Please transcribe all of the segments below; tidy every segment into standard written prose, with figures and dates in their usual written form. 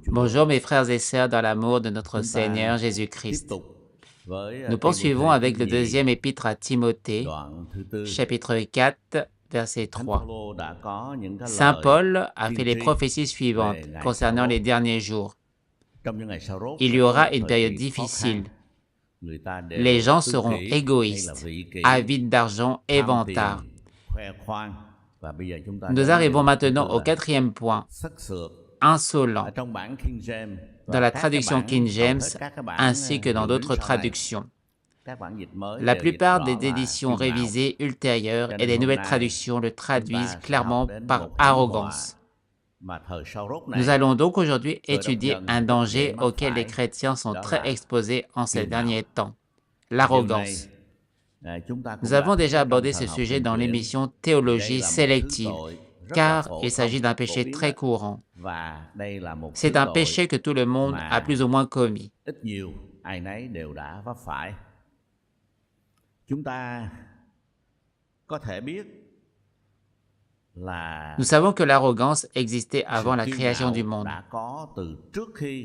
Bonjour mes frères et sœurs dans l'amour de notre Seigneur Jésus-Christ. Nous poursuivons avec le deuxième épître à Timothée, chapitre 4, verset 3. Saint Paul a fait les prophéties suivantes concernant les derniers jours. Il y aura une période difficile. Les gens seront égoïstes, avides d'argent et vantards. Nous arrivons maintenant au quatrième point, insolent, dans la traduction King James ainsi que dans d'autres traductions. La plupart des éditions révisées ultérieures et des nouvelles traductions le traduisent clairement par arrogance. Nous allons donc aujourd'hui étudier un danger auquel les chrétiens sont très exposés en ces derniers temps, l'arrogance. Nous avons déjà abordé ce sujet dans l'émission Théologie sélective, car il s'agit d'un péché très courant. C'est un péché que tout le monde a plus ou moins commis. Nous savons que l'arrogance existait avant la création du monde,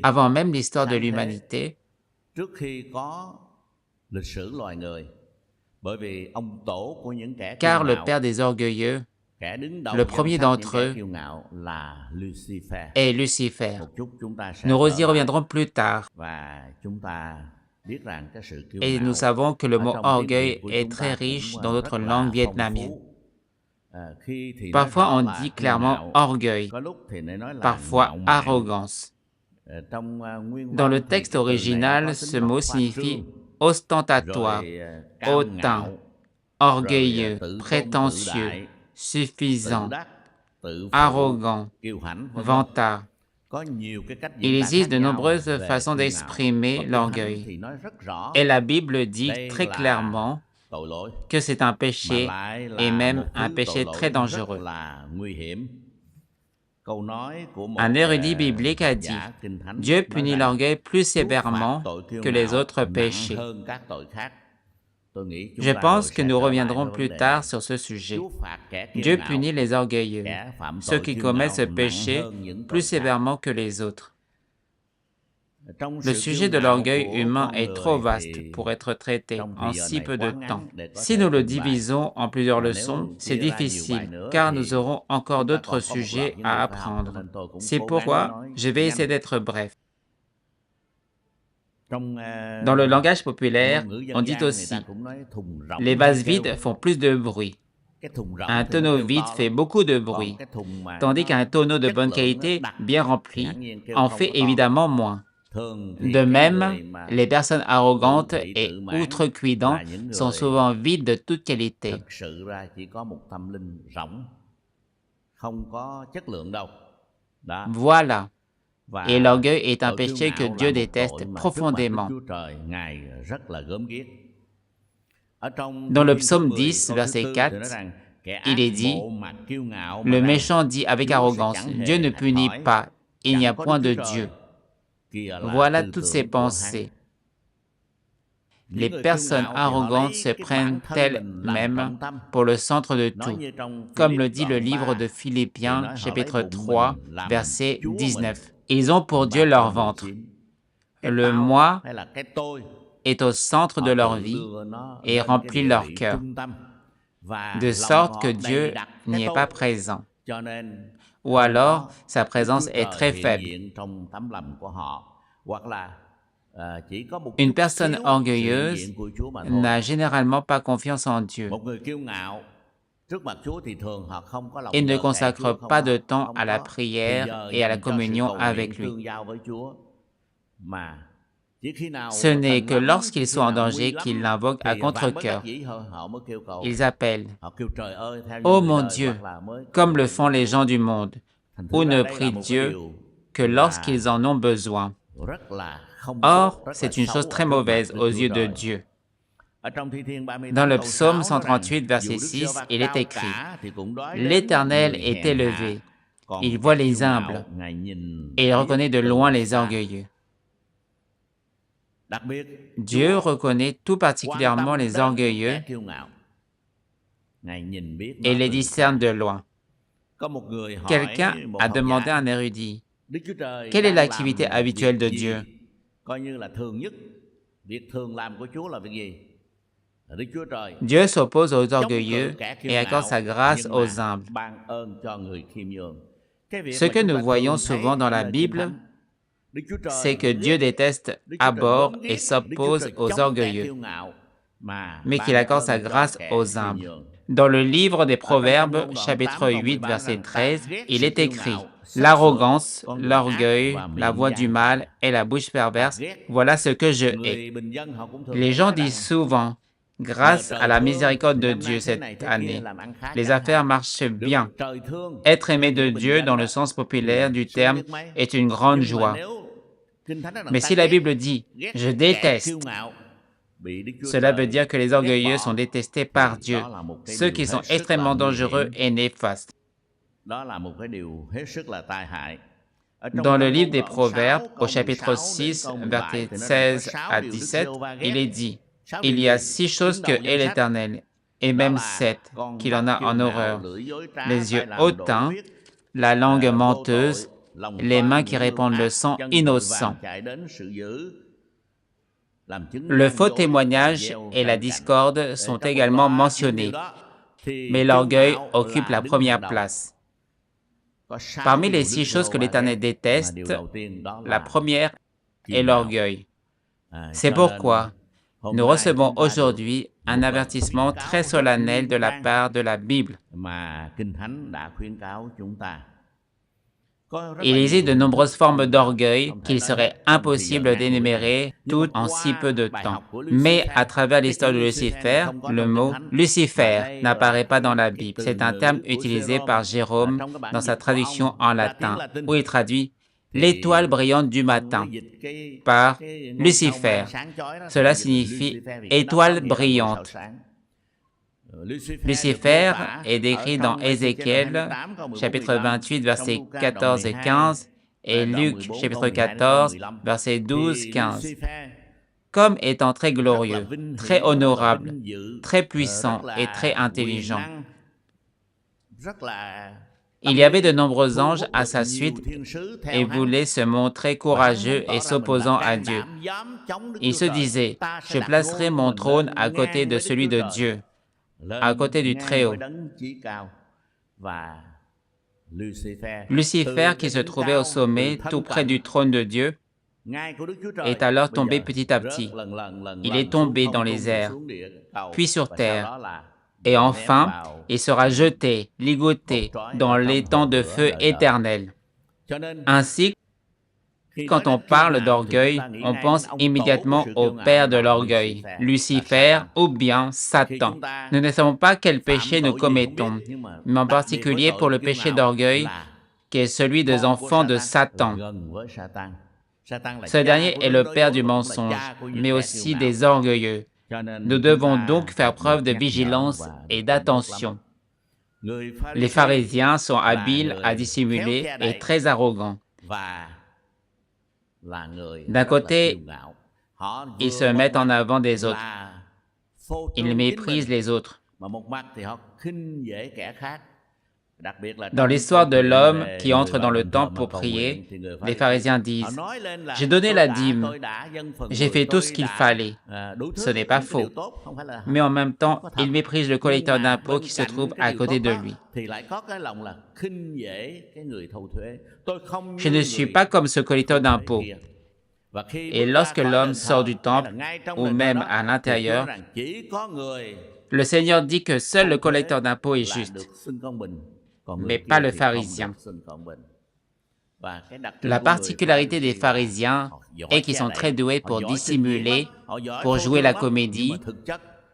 avant même l'histoire de l'humanité, car le père des orgueilleux, le premier d'entre eux, est Lucifer. Nous y reviendrons plus tard. Et nous savons que le mot orgueil est très riche dans notre langue vietnamienne. Parfois on dit clairement orgueil, parfois arrogance. Dans le texte original, ce mot signifie ostentatoire, hautain, orgueilleux, prétentieux, suffisant, arrogant, vantard. Il existe de nombreuses façons d'exprimer l'orgueil. Et la Bible dit très clairement que c'est un péché et même un péché très dangereux. Un érudit biblique a dit « Dieu punit l'orgueil plus sévèrement que les autres péchés ». Je pense que nous reviendrons plus tard sur ce sujet. Dieu punit les orgueilleux, ceux qui commettent ce péché plus sévèrement que les autres. Le sujet de l'orgueil humain est trop vaste pour être traité en si peu de temps. Si nous le divisons en plusieurs leçons, c'est difficile, car nous aurons encore d'autres sujets à apprendre. C'est pourquoi je vais essayer d'être bref. Dans le langage populaire, on dit aussi « les vases vides font plus de bruit ». Un tonneau vide fait beaucoup de bruit, tandis qu'un tonneau de bonne qualité, bien rempli, en fait évidemment moins. De même, les personnes arrogantes et outrecuidantes sont souvent vides de toute qualité. Voilà. Et l'orgueil est un péché que Dieu déteste profondément. Dans le psaume 10, verset 4, il est dit « Le méchant dit avec arrogance, Dieu ne punit pas, il n'y a point de Dieu. » Voilà toutes ces pensées. Les personnes arrogantes se prennent elles-mêmes pour le centre de tout, comme le dit le livre de Philippiens, chapitre 3, verset 19. Ils ont pour Dieu leur ventre. Le moi est au centre de leur vie et remplit leur cœur, de sorte que Dieu n'y est pas présent. Ou alors, sa présence est très faible. Une personne orgueilleuse n'a généralement pas confiance en Dieu et ne consacre pas de temps à la prière et à la communion avec lui. Ce n'est que lorsqu'ils sont en danger qu'ils l'invoquent à contre-cœur. Ils appellent « Oh mon Dieu !» comme le font les gens du monde, ou ne prient Dieu que lorsqu'ils en ont besoin. Or, c'est une chose très mauvaise aux yeux de Dieu. Dans le psaume 138, verset 6, il est écrit « L'Éternel est élevé, il voit les humbles, et il reconnaît de loin les orgueilleux. » Dieu reconnaît tout particulièrement les orgueilleux et les discerne de loin. Quelqu'un a demandé à un érudit Quelle est l'activité habituelle de Dieu? Dieu s'oppose aux orgueilleux et accorde sa grâce aux humbles. Ce que nous voyons souvent dans la Bible, c'est que Dieu déteste, abhorre et s'oppose aux orgueilleux, mais qu'il accorde sa grâce aux humbles. Dans le livre des Proverbes, chapitre 8, verset 13, il est écrit « L'arrogance, l'orgueil, la voix du mal et la bouche perverse, voilà ce que je hais. » Les gens disent souvent « Grâce à la miséricorde de Dieu cette année, les affaires marchent bien. » Être aimé de Dieu, dans le sens populaire du terme, est une grande joie. Mais si la Bible dit « Je déteste », cela veut dire que les orgueilleux sont détestés par Dieu, ceux qui sont extrêmement dangereux et néfastes. Dans le livre des Proverbes, au chapitre 6, versets 16 à 17, il est dit « Il y a 6 choses que hait l'Éternel, et même 7 qu'il en a en horreur, les yeux hautains, la langue menteuse, les mains qui répandent le sang innocent. » Le faux témoignage et la discorde sont également mentionnés, mais l'orgueil occupe la première place. Parmi les 6 choses que l'Éternel déteste, la première est l'orgueil. C'est pourquoi nous recevons aujourd'hui un avertissement très solennel de la part de la Bible. Il existe de nombreuses formes d'orgueil qu'il serait impossible d'énumérer toutes en si peu de temps. Mais à travers l'histoire de Lucifer, le mot « Lucifer » n'apparaît pas dans la Bible. C'est un terme utilisé par Jérôme dans sa traduction en latin, où il traduit « l'étoile brillante du matin » par « Lucifer ». Cela signifie « étoile brillante ». Lucifer est décrit dans Ézéchiel, chapitre 28, versets 14 et 15, et Luc, chapitre 14, versets 12, 15, comme étant très glorieux, très honorable, très puissant et très intelligent. Il y avait de nombreux anges à sa suite et voulaient se montrer courageux et s'opposant à Dieu. Il se disait, « Je placerai mon trône à côté de celui de Dieu, à côté du Très-Haut. » Lucifer, qui se trouvait au sommet, tout près du trône de Dieu, est alors tombé petit à petit. Il est tombé dans les airs, puis sur terre, et enfin, il sera jeté, ligoté, dans l'étang de feu éternel. Ainsi, quand on parle d'orgueil, on pense immédiatement au père de l'orgueil, Lucifer ou bien Satan. Nous ne savons pas quel péché nous commettons, mais en particulier pour le péché d'orgueil, qui est celui des enfants de Satan. Ce dernier est le père du mensonge, mais aussi des orgueilleux. Nous devons donc faire preuve de vigilance et d'attention. Les pharisiens sont habiles à dissimuler et très arrogants. D'un côté, ils se mettent en avant des autres. Ils méprisent les autres. Dans l'histoire de l'homme qui entre dans le temple pour prier, les pharisiens disent « J'ai donné la dîme, j'ai fait tout ce qu'il fallait. » Ce n'est pas faux. Mais en même temps, ils méprisent le collecteur d'impôts qui se trouve à côté de lui. Je ne suis pas comme ce collecteur d'impôts. Et lorsque l'homme sort du temple, ou même à l'intérieur, le Seigneur dit que seul le collecteur d'impôts est juste, mais pas le pharisien. La particularité des pharisiens est qu'ils sont très doués pour dissimuler, pour jouer la comédie,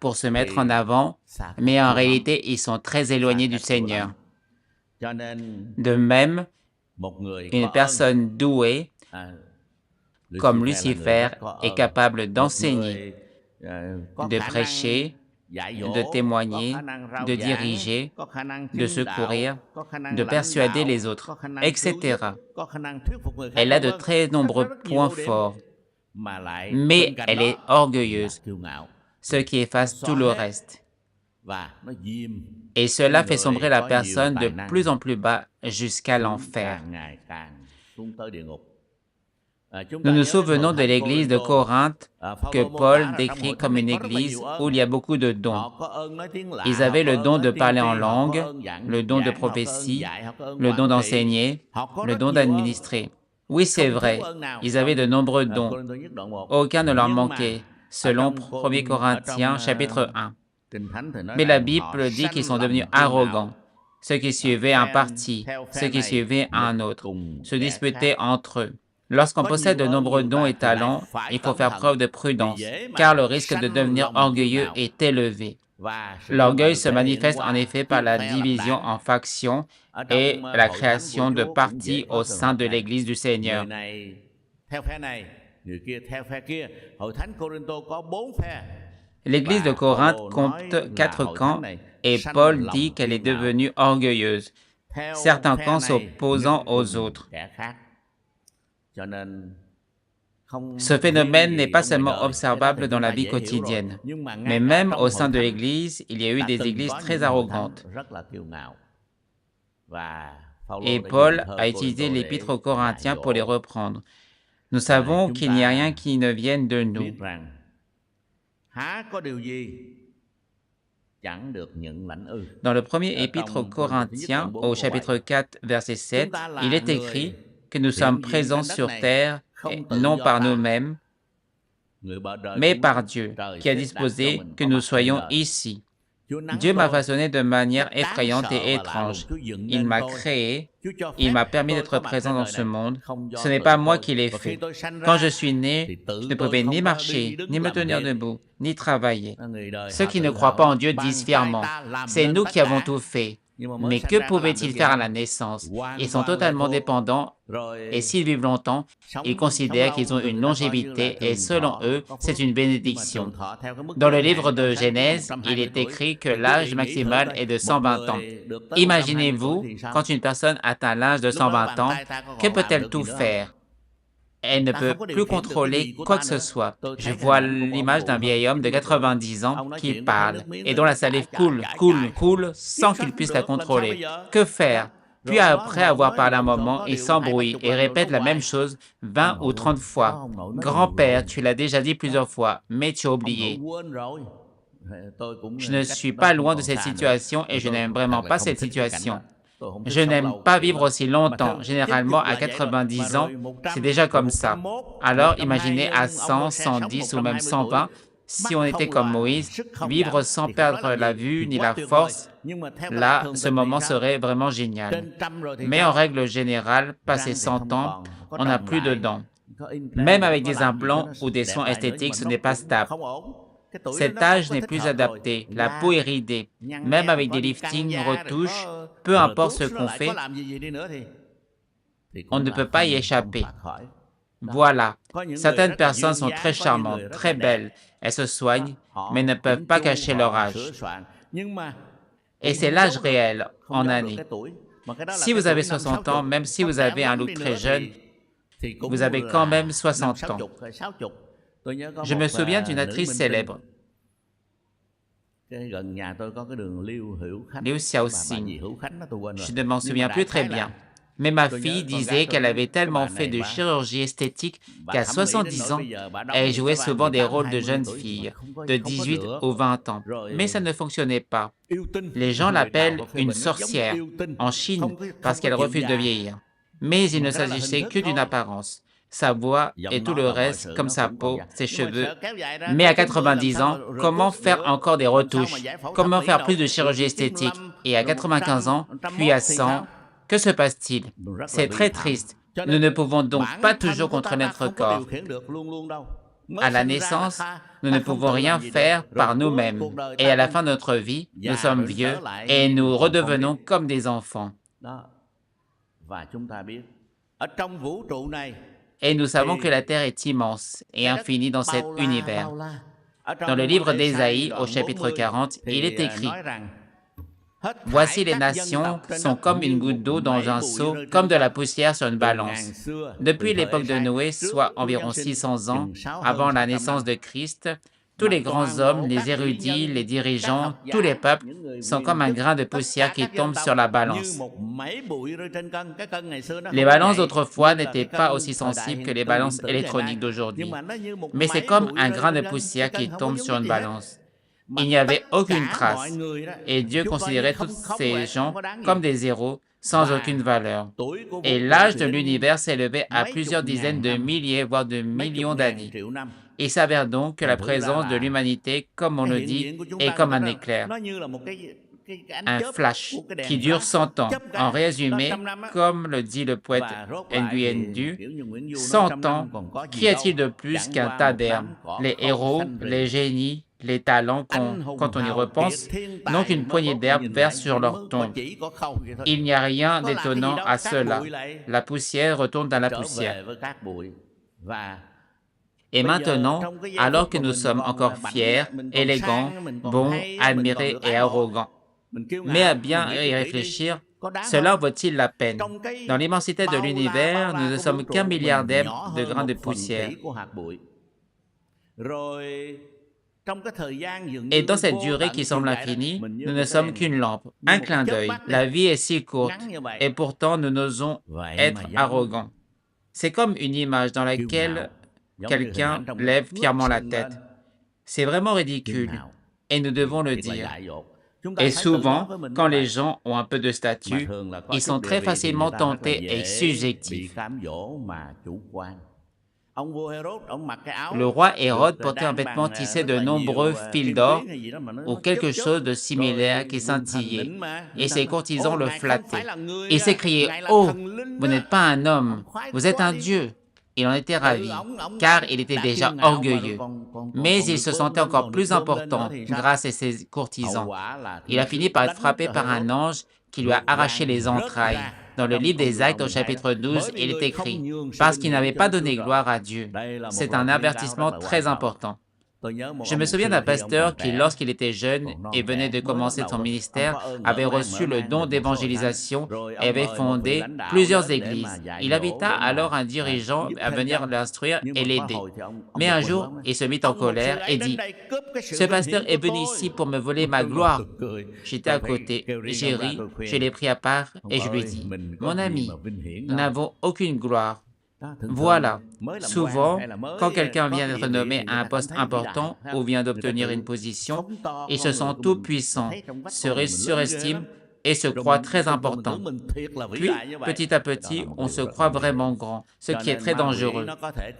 pour se mettre en avant, mais en réalité, ils sont très éloignés du Seigneur. De même, une personne douée, comme Lucifer, est capable d'enseigner, de prêcher, de témoigner, de diriger, de secourir, de persuader les autres, etc. Elle a de très nombreux points forts, mais elle est orgueilleuse, ce qui efface tout le reste. Et cela fait sombrer la personne de plus en plus bas jusqu'à l'enfer. Nous nous souvenons de l'église de Corinthe que Paul décrit comme une église où il y a beaucoup de dons. Ils avaient le don de parler en langue, le don de prophétie, le don d'enseigner, le don d'administrer. Oui, c'est vrai, ils avaient de nombreux dons. Aucun ne leur manquait, selon 1 Corinthiens chapitre 1. Mais la Bible dit qu'ils sont devenus arrogants. Ceux qui suivaient un parti, ceux qui suivaient un autre, se disputaient entre eux. Lorsqu'on possède de nombreux dons et talents, il faut faire preuve de prudence, car le risque de devenir orgueilleux est élevé. L'orgueil se manifeste en effet par la division en factions et la création de partis au sein de l'Église du Seigneur. L'Église de Corinthe compte 4 camps et Paul dit qu'elle est devenue orgueilleuse, certains camps s'opposant aux autres. Ce phénomène n'est pas seulement observable dans la vie quotidienne, mais même au sein de l'Église, il y a eu des églises très arrogantes. Et Paul a utilisé l'Épître aux Corinthiens pour les reprendre. Nous savons qu'il n'y a rien qui ne vienne de nous. Dans le premier Épître aux Corinthiens, au chapitre 4, verset 7, il est écrit que nous sommes présents sur terre, non par nous-mêmes, mais par Dieu, qui a disposé que nous soyons ici. Dieu m'a façonné de manière effrayante et étrange. Il m'a créé, il m'a permis d'être présent dans ce monde. Ce n'est pas moi qui l'ai fait. Quand je suis né, je ne pouvais ni marcher, ni me tenir debout, ni travailler. Ceux qui ne croient pas en Dieu disent fièrement, « C'est nous qui avons tout fait. » Mais que pouvaient-ils faire à la naissance? Ils sont totalement dépendants et s'ils vivent longtemps, ils considèrent qu'ils ont une longévité et selon eux, c'est une bénédiction. Dans le livre de Genèse, il est écrit que l'âge maximal est de 120 ans. Imaginez-vous, quand une personne atteint l'âge de 120 ans, que peut-elle tout faire? Elle ne peut plus contrôler quoi que ce soit. Je vois l'image d'un vieil homme de 90 ans qui parle et dont la salive coule sans qu'il puisse la contrôler. Que faire? Puis après avoir parlé un moment, il s'embrouille et répète la même chose 20 ou 30 fois. « Grand-père, tu l'as déjà dit plusieurs fois, mais tu as oublié. » Je ne suis pas loin de cette situation et je n'aime vraiment pas cette situation. Je n'aime pas vivre aussi longtemps. Généralement, à 90 ans, c'est déjà comme ça. Alors, imaginez à 100, 110 ou même 120, si on était comme Moïse, vivre sans perdre la vue ni la force, là, ce moment serait vraiment génial. Mais en règle générale, passé 100 ans, on n'a plus de dents. Même avec des implants ou des soins esthétiques, ce n'est pas stable. Cet âge n'est plus adapté, la peau est ridée, même avec des liftings, retouches, peu importe ce qu'on fait, on ne peut pas y échapper. Voilà, certaines personnes sont très charmantes, très belles, elles se soignent, mais ne peuvent pas cacher leur âge. Et c'est l'âge réel en années. Si vous avez 60 ans, même si vous avez un look très jeune, vous avez quand même 60 ans. Je me souviens d'une actrice célèbre, Liu Xiaoxing. Je ne m'en souviens plus très bien. Mais ma fille disait qu'elle avait tellement fait de chirurgie esthétique qu'à 70 ans, elle jouait souvent des rôles de jeunes filles, de 18 ou 20 ans. Mais ça ne fonctionnait pas. Les gens l'appellent une sorcière en Chine parce qu'elle refuse de vieillir. Mais il ne s'agissait que d'une apparence. Sa voix et tout le reste, comme sa peau, ses cheveux. Mais à 90 ans, comment faire encore des retouches? Comment faire plus de chirurgie esthétique? Et à 95 ans, puis à 100, que se passe-t-il? C'est très triste. Nous ne pouvons donc pas toujours contrôler notre corps. À la naissance, nous ne pouvons rien faire par nous-mêmes. Et à la fin de notre vie, nous sommes vieux et nous redevenons comme des enfants. Et nous savons que la Terre est immense et infinie dans cet univers. Dans le livre d'Ésaïe, au chapitre 40, il est écrit « Voici les nations sont comme une goutte d'eau dans un seau, comme de la poussière sur une balance. » Depuis l'époque de Noé, soit environ 600 ans avant la naissance de Christ, Tous les grands hommes, les érudits, les dirigeants, tous les peuples sont comme un grain de poussière qui tombe sur la balance. Les balances d'autrefois n'étaient pas aussi sensibles que les balances électroniques d'aujourd'hui, mais c'est comme un grain de poussière qui tombe sur une balance. Il n'y avait aucune trace, et Dieu considérait tous ces gens comme des zéros sans aucune valeur. Et l'âge de l'univers s'élevait à plusieurs dizaines de milliers, voire de millions d'années. Il s'avère donc que la présence de l'humanité, comme on le dit, est comme un éclair, un flash qui dure 100 ans. En résumé, comme le dit le poète Nguyen Du, 100 ans, qu'y a-t-il de plus qu'un tas d'herbes? Les héros, les génies, les talents, quand on y repense, n'ont qu'une poignée d'herbe verse sur leur tombe. Il n'y a rien d'étonnant à cela. La poussière retourne dans la poussière. Et maintenant, alors que nous sommes encore fiers, élégants, bons, admirés et arrogants, mais à bien y réfléchir, cela vaut-il la peine? Dans l'immensité de l'univers, nous ne sommes qu'un milliardaire de grains de poussière. Et dans cette durée qui semble infinie, nous ne sommes qu'une lampe, un clin d'œil. La vie est si courte, et pourtant nous n'osons être arrogants. C'est comme une image dans laquelle quelqu'un lève fièrement la tête. C'est vraiment ridicule, et nous devons le dire. Et souvent, quand les gens ont un peu de statut, ils sont très facilement tentés et subjectifs. Le roi Hérode portait un vêtement tissé de nombreux fils d'or ou quelque chose de similaire qui scintillait, et ses courtisans le flattaient. Ils s'écriaient « Oh, vous n'êtes pas un homme, vous êtes un dieu !» Il en était ravi, car il était déjà orgueilleux. Mais il se sentait encore plus important grâce à ses courtisans. Il a fini par être frappé par un ange qui lui a arraché les entrailles. Dans le livre des Actes, au chapitre 12, il est écrit « Parce qu'il n'avait pas donné gloire à Dieu ». C'est un avertissement très important. Je me souviens d'un pasteur qui, lorsqu'il était jeune et venait de commencer son ministère, avait reçu le don d'évangélisation et avait fondé plusieurs églises. Il invita alors un dirigeant à venir l'instruire et l'aider. Mais un jour, il se mit en colère et dit « Ce pasteur est venu ici pour me voler ma gloire. » J'étais à côté, j'ai ri, je l'ai pris à part et je lui ai dit « Mon ami, nous n'avons aucune gloire. » Voilà, souvent, quand quelqu'un vient d'être nommé à un poste important ou vient d'obtenir une position, il se sent tout puissant, se surestime et se croit très important. Puis, petit à petit, on se croit vraiment grand, ce qui est très dangereux.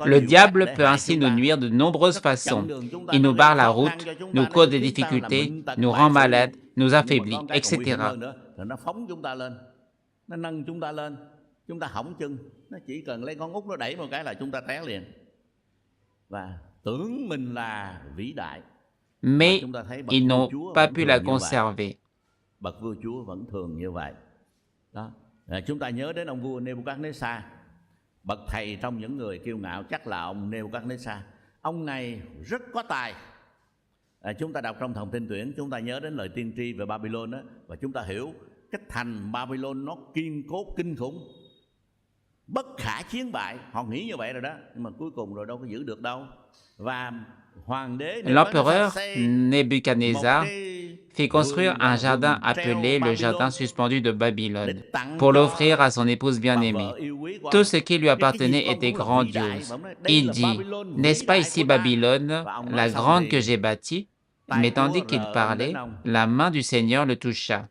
Le diable peut ainsi nous nuire de nombreuses façons. Il nous barre la route, nous cause des difficultés, nous rend malades, nous affaiblit, etc. Nó chỉ cần lấy con út nó đẩy một cái là chúng ta té liền và tưởng mình là vĩ đại. Mais ils n'ont pas pu la conserver. Bậc vua chúa vẫn thường như vậy. Đó. Chúng ta nhớ đến ông vua Nebuchadnezzar, bậc thầy trong những người kiêu ngạo chắc là ông Nebuchadnezzar. Ông này rất có tài. Chúng ta đọc trong Thần Thiên Tuyển, chúng ta nhớ đến lời tiên tri về Babylon đó, và chúng ta hiểu cái thành Babylon nó kiên cố kinh khủng. Bất khả chiến bại, họ nghĩ như vậy rồi đó, nhưng mà cuối cùng rồi đâu có giữ được đâu. Và hoàng đế L'empereur Nebuchadnezzar fit construire un jardin appelé le jardin suspendu de Babylone pour l'offrir à son épouse bien-aimée. Tout ce qui lui appartenait était grandiose. Il dit, n'est-ce pas ici Babylone, la grande que j'ai bâtie? Mais tandis qu'il parlait, la main du Seigneur le toucha,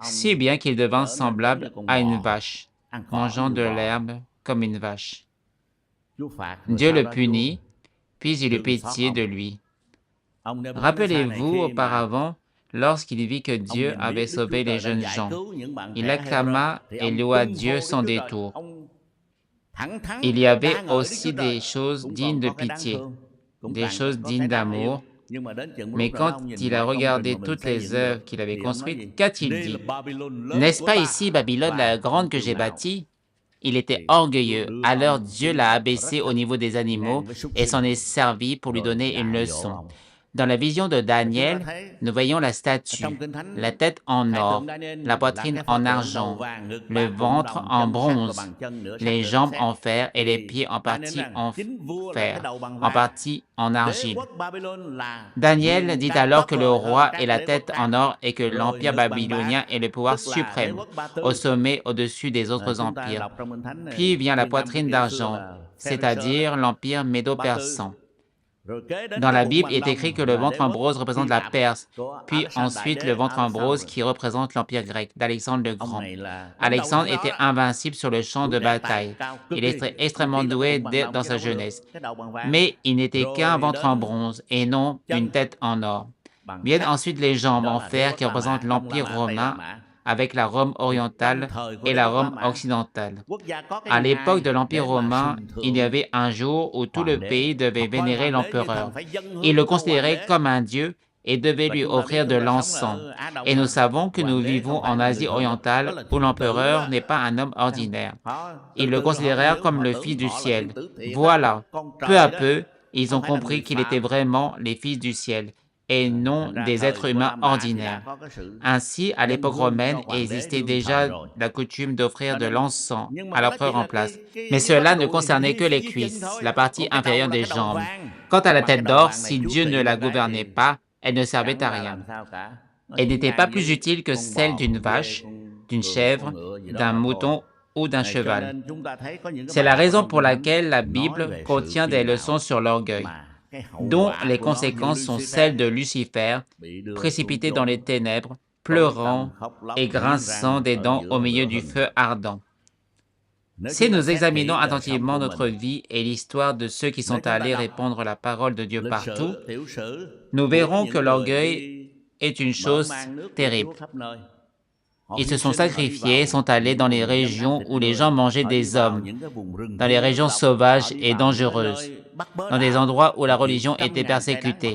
si bien qu'il devint semblable à une vache, mangeant de l'herbe comme une vache. Dieu le punit, puis il eut pitié de lui. Rappelez-vous auparavant, lorsqu'il vit que Dieu avait sauvé les jeunes gens, il acclama et loua Dieu sans détour. Il y avait aussi des choses dignes de pitié, des choses dignes d'amour, mais quand il a regardé toutes les œuvres qu'il avait construites, qu'a-t-il dit? N'est-ce pas ici Babylone la grande que j'ai bâtie? Il était orgueilleux, alors Dieu l'a abaissé au niveau des animaux et s'en est servi pour lui donner une leçon. Dans la vision de Daniel, nous voyons la statue, la tête en or, la poitrine en argent, le ventre en bronze, les jambes en fer et les pieds en partie en fer, en partie en argile. Daniel dit alors que le roi est la tête en or et que l'empire babylonien est le pouvoir suprême, au sommet au-dessus des autres empires. Puis vient la poitrine d'argent, c'est-à-dire l'empire médo-persan. Dans la Bible, il est écrit que le ventre en bronze représente la Perse, puis ensuite le ventre en bronze qui représente l'empire grec d'Alexandre le Grand. Alexandre était invincible sur le champ de bataille. Il était extrêmement doué dans sa jeunesse, mais il n'était qu'un ventre en bronze et non une tête en or. Viennent ensuite les jambes en fer qui représentent l'empire romain avec la Rome orientale et la Rome occidentale. À l'époque de l'Empire romain, il y avait un jour où tout le pays devait vénérer l'empereur. Il le considérait comme un dieu et devait lui offrir de l'encens. Et nous savons que nous vivons en Asie orientale où l'empereur n'est pas un homme ordinaire. Ils le considérèrent comme le fils du ciel. Voilà, peu à peu, ils ont compris qu'il était vraiment les fils du ciel et non des êtres humains ordinaires. Ainsi, à l'époque romaine, existait déjà la coutume d'offrir de l'encens à l'empereur en place. Mais cela ne concernait que les cuisses, la partie inférieure des jambes. Quant à la tête d'or, si Dieu ne la gouvernait pas, elle ne servait à rien. Elle n'était pas plus utile que celle d'une vache, d'une chèvre, d'un mouton ou d'un cheval. C'est la raison pour laquelle la Bible contient des leçons sur l'orgueil, dont les conséquences sont celles de Lucifer, précipité dans les ténèbres, pleurant et grinçant des dents au milieu du feu ardent. Si nous examinons attentivement notre vie et l'histoire de ceux qui sont allés répandre la parole de Dieu partout, nous verrons que l'orgueil est une chose terrible. Ils se sont sacrifiés, sont allés dans les régions où les gens mangeaient des hommes, dans les régions sauvages et dangereuses, dans des endroits où la religion était persécutée.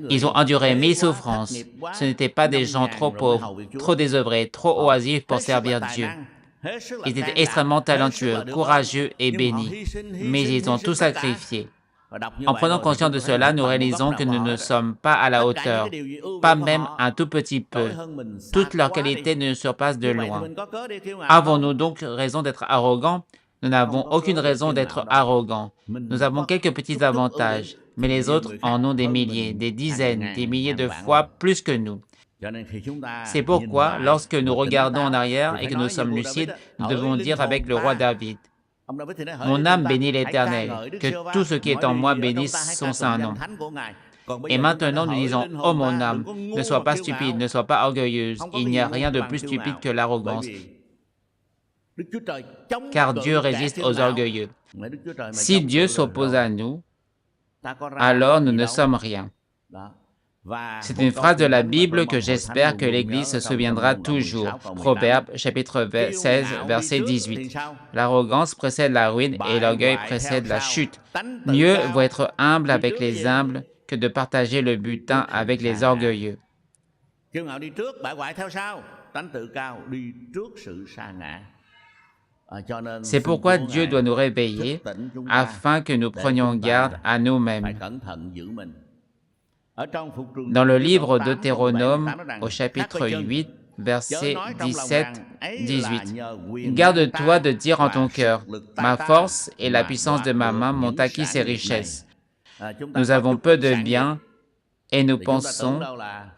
Ils ont enduré 1000 souffrances. Ce n'étaient pas des gens trop pauvres, trop désœuvrés, trop oisifs pour servir Dieu. Ils étaient extrêmement talentueux, courageux et bénis, mais ils ont tout sacrifié. En prenant conscience de cela, nous réalisons que nous ne sommes pas à la hauteur, pas même un tout petit peu. Toutes leurs qualités nous surpassent de loin. Avons-nous donc raison d'être arrogants? Nous n'avons aucune raison d'être arrogants. Nous avons quelques petits avantages, mais les autres en ont des milliers, des dizaines, des milliers de fois plus que nous. C'est pourquoi, lorsque nous regardons en arrière et que nous sommes lucides, nous devons dire avec le roi David, « Mon âme bénit l'Éternel, que tout ce qui est en moi bénisse son saint nom. » Et maintenant nous disons, « Oh mon âme, ne sois pas stupide, ne sois pas orgueilleuse, il n'y a rien de plus stupide que l'arrogance, car Dieu résiste aux orgueilleux. Si Dieu s'oppose à nous, alors nous ne sommes rien. » C'est une phrase de la Bible que j'espère que l'Église se souviendra toujours. Proverbe, chapitre 16, verset 18. L'arrogance précède la ruine et l'orgueil précède la chute. Mieux vaut être humble avec les humbles que de partager le butin avec les orgueilleux. C'est pourquoi Dieu doit nous réveiller afin que nous prenions garde à nous-mêmes. Dans le livre Deutéronome, au chapitre 8, versets 17-18, « Garde-toi de dire en ton cœur, ma force et la puissance de ma main m'ont acquis ces richesses. Nous avons peu de biens et nous pensons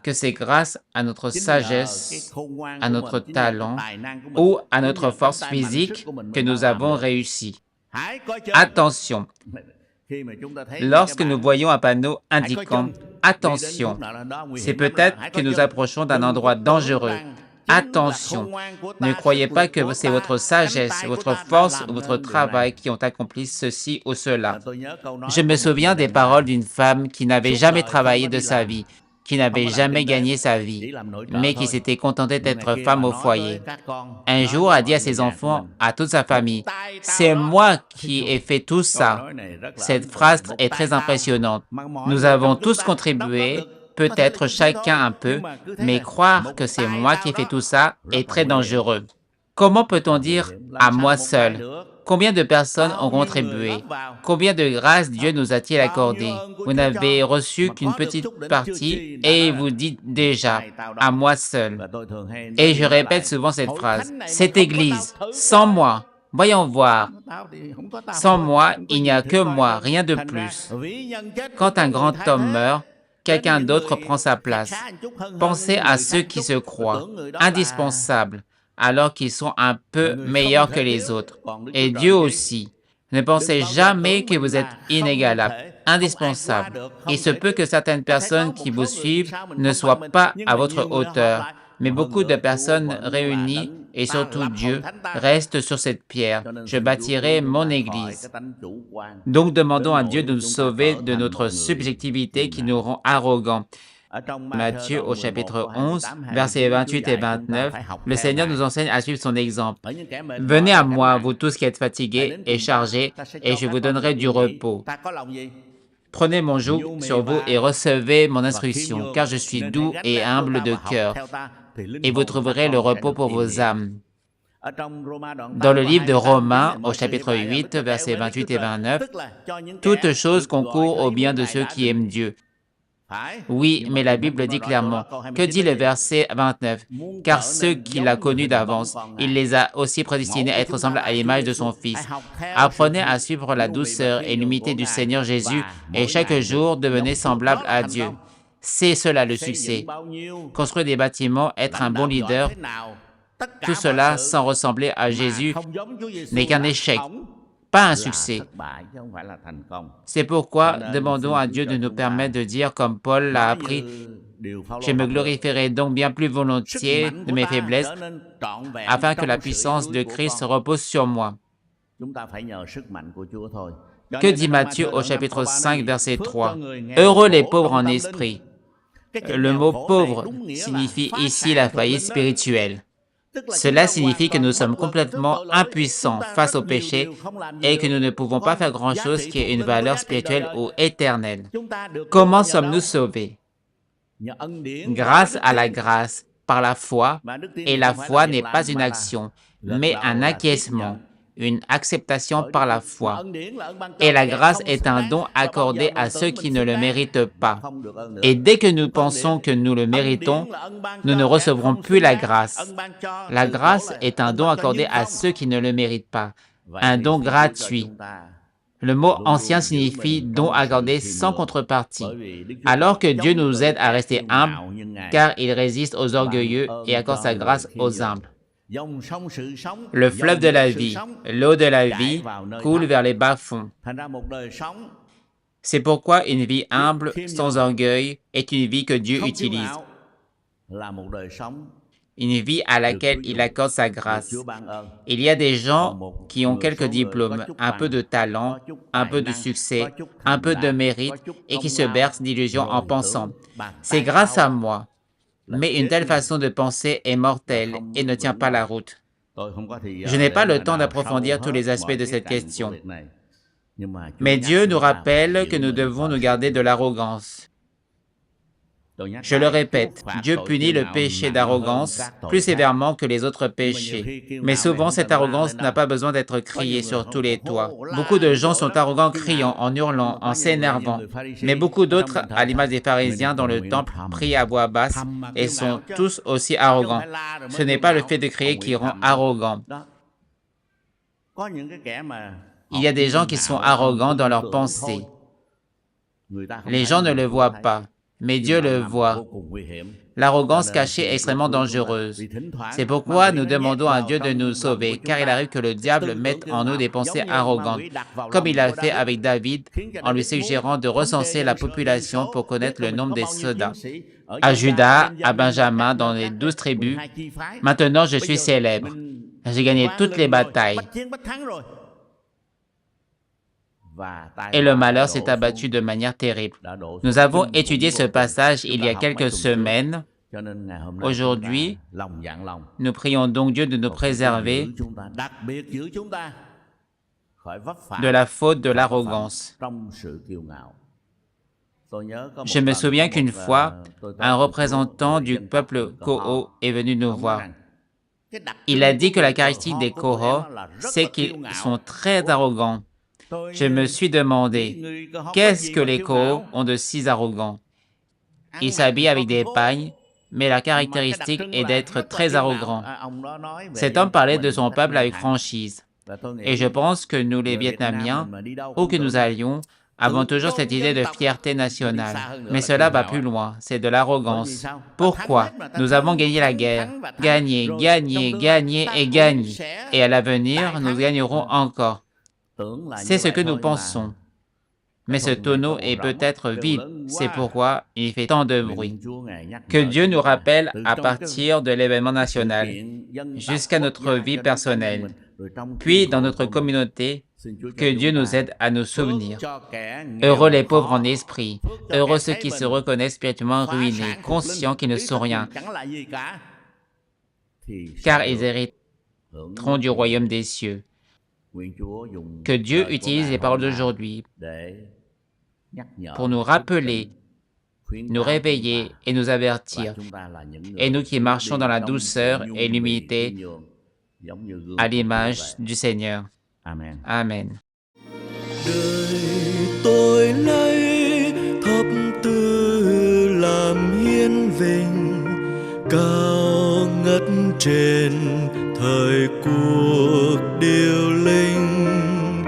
que c'est grâce à notre sagesse, à notre talent ou à notre force physique que nous avons réussi. » Attention! Lorsque nous voyons un panneau indiquant « Attention », c'est peut-être que nous approchons d'un endroit dangereux. Attention! Ne croyez pas que c'est votre sagesse, votre force ou votre travail qui ont accompli ceci ou cela. Je me souviens des paroles d'une femme qui n'avait jamais travaillé de sa vie, qui n'avait jamais gagné sa vie, mais qui s'était contentée d'être femme au foyer. Un jour, a dit à ses enfants, à toute sa famille, « C'est moi qui ai fait tout ça. » Cette phrase est très impressionnante. Nous avons tous contribué, peut-être chacun un peu, mais croire que c'est moi qui ai fait tout ça est très dangereux. Comment peut-on dire « à moi seul » Combien de personnes ont contribué? Combien de grâces Dieu nous a-t-il accordées? Vous n'avez reçu qu'une petite partie et vous dites déjà, à moi seul. Et je répète souvent cette phrase, cette Église, sans moi, voyons voir, sans moi, il n'y a que moi, rien de plus. Quand un grand homme meurt, quelqu'un d'autre prend sa place. Pensez à ceux qui se croient indispensables, alors qu'ils sont un peu meilleurs que les autres. Et Dieu aussi. Ne pensez jamais que vous êtes inégalable, indispensable. Il se peut que certaines personnes qui vous suivent ne soient pas à votre hauteur, mais beaucoup de personnes réunies, et surtout Dieu, restent sur cette pierre. Je bâtirai mon Église. Donc demandons à Dieu de nous sauver de notre subjectivité qui nous rend arrogants. Matthieu au chapitre 11, versets 28 et 29, le Seigneur nous enseigne à suivre son exemple. Venez à moi, vous tous qui êtes fatigués et chargés, et je vous donnerai du repos. Prenez mon joug sur vous et recevez mon instruction, car je suis doux et humble de cœur, et vous trouverez le repos pour vos âmes. Dans le livre de Romains, au chapitre 8, versets 28 et 29, toute chose concourt au bien de ceux qui aiment Dieu. Oui, mais la Bible dit clairement, que dit le verset 29? Car ceux qu'il a connus d'avance, il les a aussi prédestinés à être semblables à l'image de son Fils. Apprenez à suivre la douceur et l'humilité du Seigneur Jésus et chaque jour devenez semblable à Dieu. C'est cela le succès. Construire des bâtiments, être un bon leader, tout cela sans ressembler à Jésus n'est qu'un échec, pas un succès. C'est pourquoi demandons à Dieu de nous permettre de dire comme Paul l'a appris, « Je me glorifierai donc bien plus volontiers de mes faiblesses, afin que la puissance de Christ repose sur moi. » Que dit Matthieu au chapitre 5, verset 3? « Heureux les pauvres en esprit. » Le mot « pauvre » signifie ici la faillite spirituelle. Cela signifie que nous sommes complètement impuissants face au péché et que nous ne pouvons pas faire grand-chose qui ait une valeur spirituelle ou éternelle. Comment sommes-nous sauvés? Grâce à la grâce, par la foi, et la foi n'est pas une action, mais un acquiescement, une acceptation par la foi. Et la grâce est un don accordé à ceux qui ne le méritent pas. Et dès que nous pensons que nous le méritons, nous ne recevrons plus la grâce. La grâce est un don accordé à ceux qui ne le méritent pas, un don gratuit. Le mot ancien signifie don accordé sans contrepartie, alors que Dieu nous aide à rester humbles, car il résiste aux orgueilleux et accorde sa grâce aux humbles. Le fleuve de la vie, l'eau de la vie, coule vers les bas-fonds. C'est pourquoi une vie humble, sans orgueil, est une vie que Dieu utilise. Une vie à laquelle il accorde sa grâce. Il y a des gens qui ont quelques diplômes, un peu de talent, un peu de succès, un peu de mérite et qui se bercent d'illusions en pensant « c'est grâce à moi ». Mais une telle façon de penser est mortelle et ne tient pas la route. Je n'ai pas le temps d'approfondir tous les aspects de cette question. Mais Dieu nous rappelle que nous devons nous garder de l'arrogance. Je le répète, Dieu punit le péché d'arrogance plus sévèrement que les autres péchés. Mais souvent, cette arrogance n'a pas besoin d'être criée sur tous les toits. Beaucoup de gens sont arrogants criant, en hurlant, en s'énervant. Mais beaucoup d'autres, à l'image des pharisiens dans le temple, prient à voix basse et sont tous aussi arrogants. Ce n'est pas le fait de crier qui rend arrogant. Il y a des gens qui sont arrogants dans leurs pensées. Les gens ne le voient pas, mais Dieu le voit. L'arrogance cachée est extrêmement dangereuse. C'est pourquoi nous demandons à Dieu de nous sauver, car il arrive que le diable mette en nous des pensées arrogantes, comme il a fait avec David en lui suggérant de recenser la population pour connaître le nombre des soldats. À Juda, à Benjamin, dans les 12 tribus, maintenant je suis célèbre. J'ai gagné toutes les batailles. Et le malheur s'est abattu de manière terrible. Nous avons étudié ce passage il y a quelques semaines. Aujourd'hui, nous prions donc Dieu de nous préserver de la faute de l'arrogance. Je me souviens qu'une fois, un représentant du peuple Ko'o est venu nous voir. Il a dit que la caractéristique des Koho, c'est qu'ils sont très arrogants. Je me suis demandé, qu'est-ce que les Koho ont de si arrogant? Ils s'habillent avec des pagnes, mais la caractéristique est d'être très arrogant. Cet homme parlait de son peuple avec franchise. Et je pense que nous, les Vietnamiens, où que nous allions, avons toujours cette idée de fierté nationale. Mais cela va plus loin, c'est de l'arrogance. Pourquoi? Nous avons gagné la guerre. Gagné, gagné, gagné et gagné. Et à l'avenir, nous gagnerons encore. C'est ce que nous pensons. Mais ce tonneau est peut-être vide, c'est pourquoi il fait tant de bruit. Que Dieu nous rappelle à partir de l'événement national, jusqu'à notre vie personnelle, puis dans notre communauté, que Dieu nous aide à nous souvenir. Heureux les pauvres en esprit, heureux ceux qui se reconnaissent spirituellement ruinés, conscients qu'ils ne sont rien, car ils hériteront du royaume des cieux. Que Dieu utilise les paroles d'aujourd'hui pour nous rappeler, nous réveiller et nous avertir. Et nous qui marchons dans la douceur et l'humilité à l'image du Seigneur. Amen. Đời tôi lấy thập tự làm hiến vinh, cao ngất trên thời cuộc điều linh.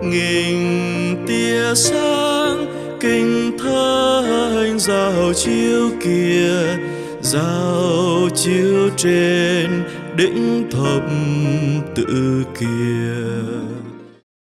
Nghìn tia sáng kinh thánh rao chiếu kia, rao chiếu trên đỉnh thập tự kia.